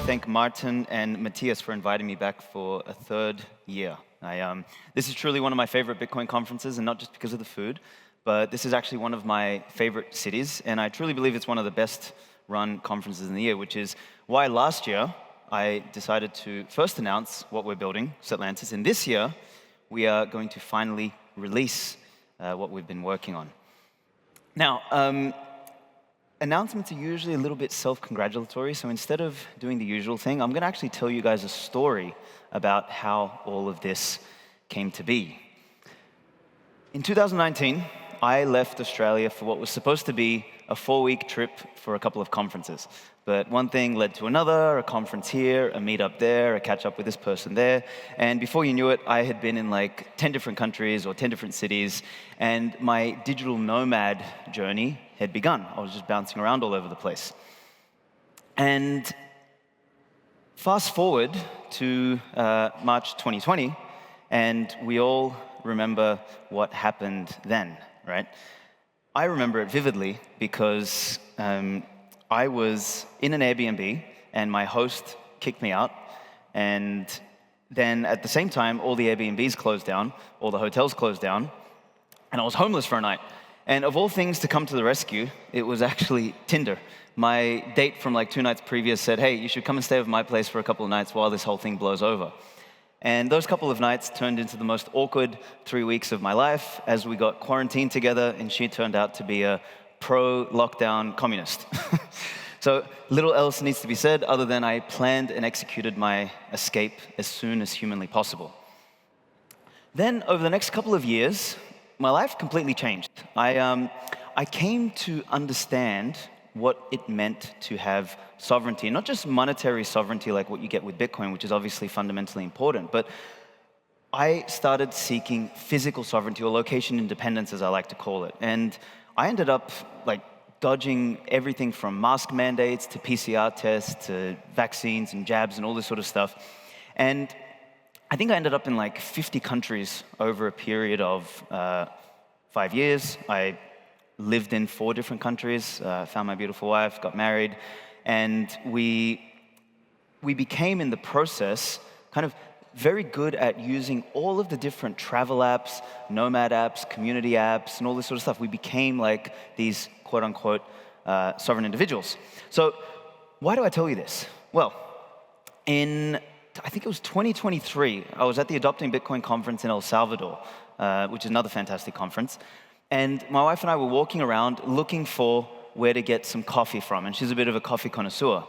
thank Martin and Matthias for inviting me back for a third year. This is truly one of my favorite Bitcoin conferences, and not just because of the food, but this is actually one of my favorite cities, and I truly believe it's one of the best run conferences in the year, which is why last year I decided to first announce what we're building, Satlantis, and this year we are going to finally release what we've been working on. Now, announcements are usually a little bit self-congratulatory, so instead of doing the usual thing, I'm going to actually tell you guys a story about how all of this came to be. In 2019, I left Australia for what was supposed to be a 4-week trip for a couple of conferences. But one thing led to another, a conference here, a meetup there, a catch up with this person there. And before you knew it, I had been in like 10 different countries or 10 different cities, and my digital nomad journey had begun. I was just bouncing around all over the place. And fast forward to March 2020, and we all remember what happened then, right? I remember it vividly because I was in an Airbnb and my host kicked me out, and then at the same time all the Airbnbs closed down, all the hotels closed down, and I was homeless for a night. And of all things to come to the rescue, it was actually Tinder. My date from like 2 nights previous said, hey, you should come and stay with my place for a couple of nights while this whole thing blows over. And those couple of nights turned into the most awkward 3 weeks of my life as we got quarantined together, and she turned out to be a pro-lockdown communist. So little else needs to be said other than I planned and executed my escape as soon as humanly possible. Then over the next couple of years, my life completely changed. I came to understand what it meant to have sovereignty, not just monetary sovereignty like what you get with Bitcoin, which is obviously fundamentally important, but I started seeking physical sovereignty, or location independence as I like to call it. And I ended up like dodging everything from mask mandates to PCR tests to vaccines and jabs and all this sort of stuff. And I think I ended up in like 50 countries over a period of 5 years. I lived in 4 different countries, found my beautiful wife, got married, and we became in the process kind of very good at using all of the different travel apps, nomad apps, community apps, and all this sort of stuff. We became like these quote-unquote sovereign individuals. So why do I tell you this? Well, I think it was 2023, I was at the Adopting Bitcoin conference in El Salvador, which is another fantastic conference. And my wife and I were walking around looking for where to get some coffee from, and she's a bit of a coffee connoisseur.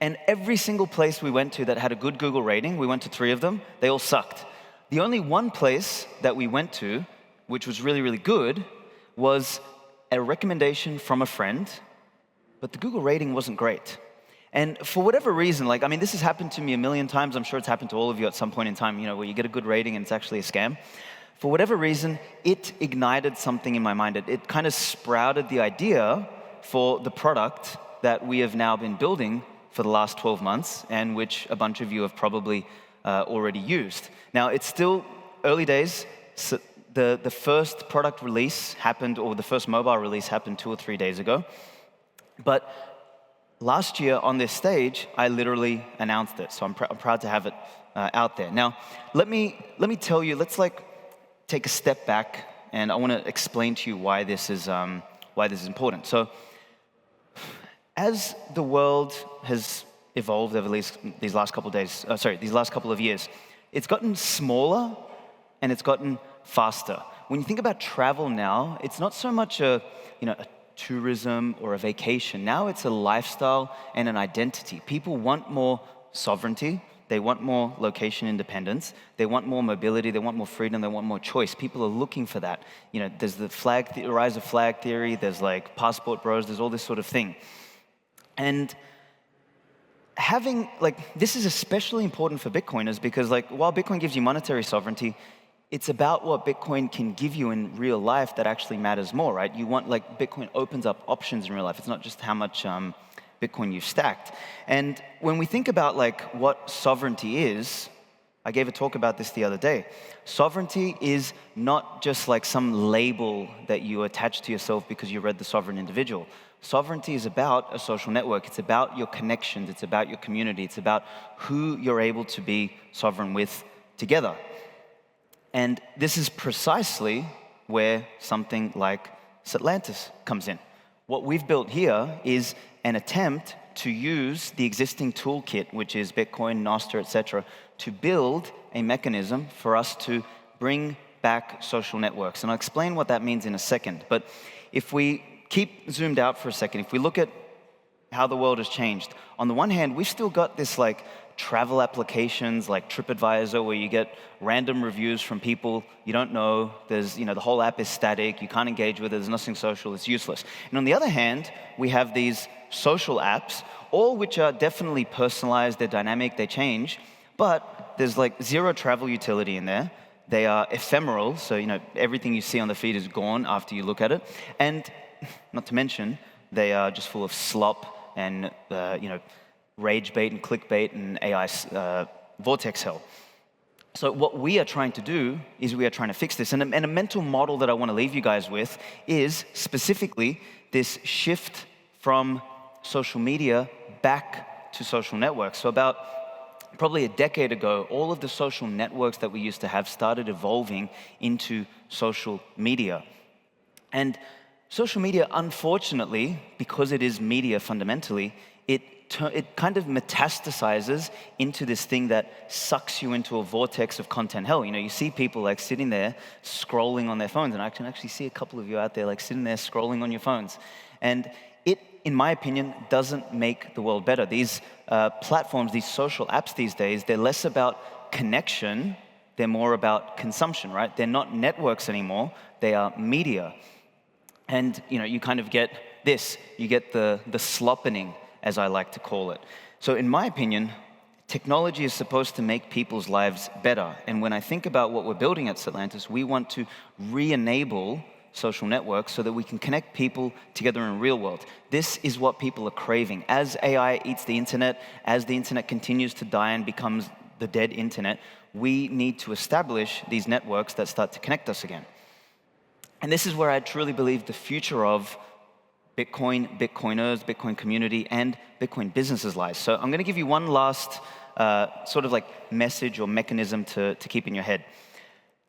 And every single place we went to that had a good Google rating, we went to 3 of them, they all sucked. The only one place that we went to, which was really, really good, was a recommendation from a friend, but the Google rating wasn't great. And for whatever reason, this has happened to me a million times, I'm sure it's happened to all of you at some point in time, where you get a good rating and it's actually a scam. For whatever reason, it ignited something in my mind. It kind of sprouted the idea for the product that we have now been building for the last 12 months, and which a bunch of you have probably already used. Now, it's still early days. So the first product release happened, or the first mobile release happened 2 or 3 days ago. But last year on this stage, I literally announced it, so I'm proud to have it out there. Now, let me tell you, let's take a step back, and I want to explain to you why this is important. So, as the world has evolved over these last couple of years, it's gotten smaller and it's gotten faster. When you think about travel now, it's not so much a tourism or a vacation. Now it's a lifestyle and an identity. People want more sovereignty. They want more location independence. They want more mobility. They want more freedom. They want more choice. People are looking for that. There's the rise of flag theory. There's like passport bros. There's all this sort of thing. And having this is especially important for Bitcoiners because while Bitcoin gives you monetary sovereignty, it's about what Bitcoin can give you in real life that actually matters more, right? You want Bitcoin opens up options in real life. It's not just how much Bitcoin you've stacked. And when we think about what sovereignty is, I gave a talk about this the other day. Sovereignty is not just like some label that you attach to yourself because you read The Sovereign Individual. Sovereignty is about a social network. It's about your connections. It's about your community. It's about who you're able to be sovereign with together. And this is precisely where something like Satlantis comes in. What we've built here is an attempt to use the existing toolkit, which is Bitcoin, Nostr, etc., to build a mechanism for us to bring back social networks. And I'll explain what that means in a second. But if we keep zoomed out for a second, if we look at how the world has changed, on the one hand, we've still got this like travel applications like TripAdvisor where you get random reviews from people you don't know. There's, the whole app is static. You can't engage with it. There's nothing social. It's useless. And on the other hand, we have these social apps, all which are definitely personalized. They're dynamic. They change. But there's like zero travel utility in there. They are ephemeral. So, everything you see on the feed is gone after you look at it. And not to mention, they are just full of slop and, rage bait and clickbait and AI vortex hell. So what we are trying to do is we are trying to fix this. And a mental model that I want to leave you guys with is specifically this shift from social media back to social networks. So about probably a decade ago, all of the social networks that we used to have started evolving into social media. And social media, unfortunately, because it is media fundamentally, it kind of metastasizes into this thing that sucks you into a vortex of content hell. You see people like sitting there scrolling on their phones, and I can actually see a couple of you out there like sitting there scrolling on your phones. And it, in my opinion, doesn't make the world better. These platforms, these social apps these days, they're less about connection, they're more about consumption, right? They're not networks anymore, they are media. And you kind of get this, you get the sloppening, as I like to call it. So in my opinion, technology is supposed to make people's lives better. And when I think about what we're building at Satlantis, we want to re-enable social networks so that we can connect people together in the real world. This is what people are craving. As AI eats the internet, as the internet continues to die and becomes the dead internet, we need to establish these networks that start to connect us again. And this is where I truly believe the future of Bitcoin, Bitcoiners, Bitcoin community, and Bitcoin businesses lies. So I'm going to give you one last sort of like message or mechanism to keep in your head.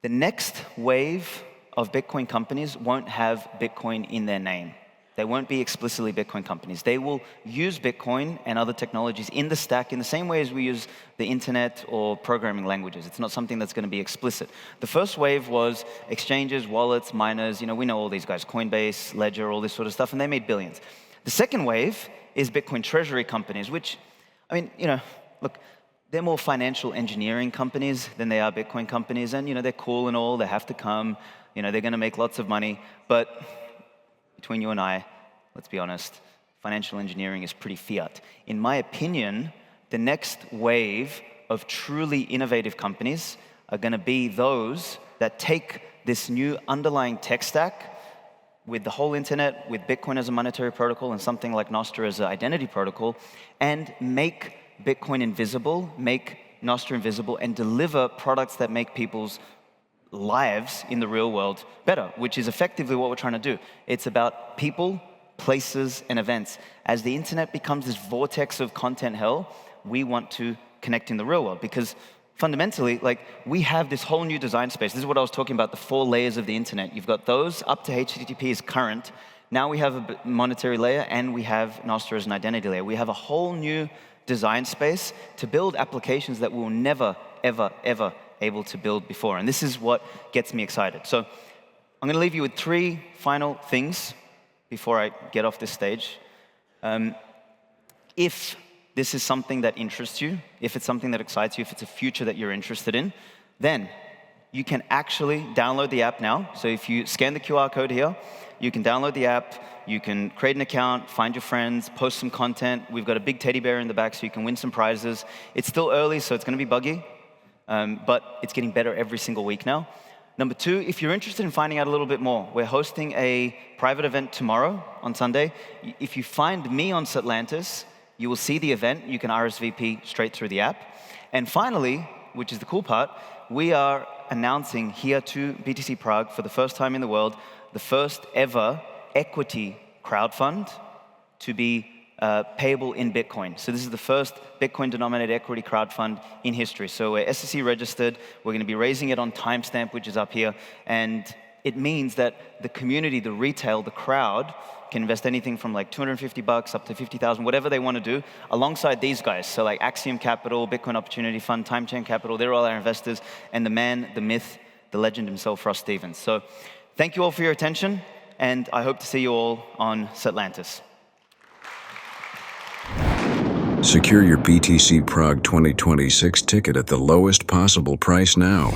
The next wave of Bitcoin companies won't have Bitcoin in their name. They won't be explicitly Bitcoin companies. They will use Bitcoin and other technologies in the stack in the same way as we use the internet or programming languages. It's not something that's going to be explicit. The first wave was exchanges, wallets, miners. We know all these guys, Coinbase, Ledger, all this sort of stuff, and they made billions. The second wave is Bitcoin treasury companies, which, look, they're more financial engineering companies than they are Bitcoin companies, and, they're cool and all, they have to come, they're going to make lots of money, but between you and I, let's be honest, financial engineering is pretty fiat. In my opinion, the next wave of truly innovative companies are going to be those that take this new underlying tech stack with the whole internet, with Bitcoin as a monetary protocol and something like Nostr as an identity protocol, and make Bitcoin invisible, make Nostr invisible, and deliver products that make people's lives in the real world better, which is effectively what we're trying to do. It's about people, places, and events. As the internet becomes this vortex of content hell, we want to connect in the real world because fundamentally, we have this whole new design space. This is what I was talking about, the 4 layers of the internet. You've got those up to HTTP is current. Now we have a monetary layer and we have Nostr as an identity layer. We have a whole new design space to build applications that we'll never, ever, ever able to build before. And this is what gets me excited. So I'm going to leave you with 3 final things before I get off this stage. If this is something that interests you, if it's something that excites you, if it's a future that you're interested in, then you can actually download the app now. So if you scan the QR code here, you can download the app, you can create an account, find your friends, post some content. We've got a big teddy bear in the back so you can win some prizes. It's still early, so it's going to be buggy. But it's getting better every single week now. Number 2, if you're interested in finding out a little bit more, we're hosting a private event tomorrow on Sunday. If you find me on Satlantis, you will see the event. You can RSVP straight through the app. And finally, which is the cool part, we are announcing here to BTC Prague for the first time in the world, the first ever equity crowdfund to be payable in Bitcoin. So this is the first Bitcoin-denominated equity crowdfund in history. So we're SEC registered. We're going to be raising it on timestamp, which is up here. And it means that the community, the retail, the crowd can invest anything from like $250 up to 50,000, whatever they want to do, alongside these guys. So like Axiom Capital, Bitcoin Opportunity Fund, Timechain Capital, they're all our investors. And the man, the myth, the legend himself, Ross Stevens. So thank you all for your attention. And I hope to see you all on Satlantis. Secure your BTC Prague 2026 ticket at the lowest possible price now.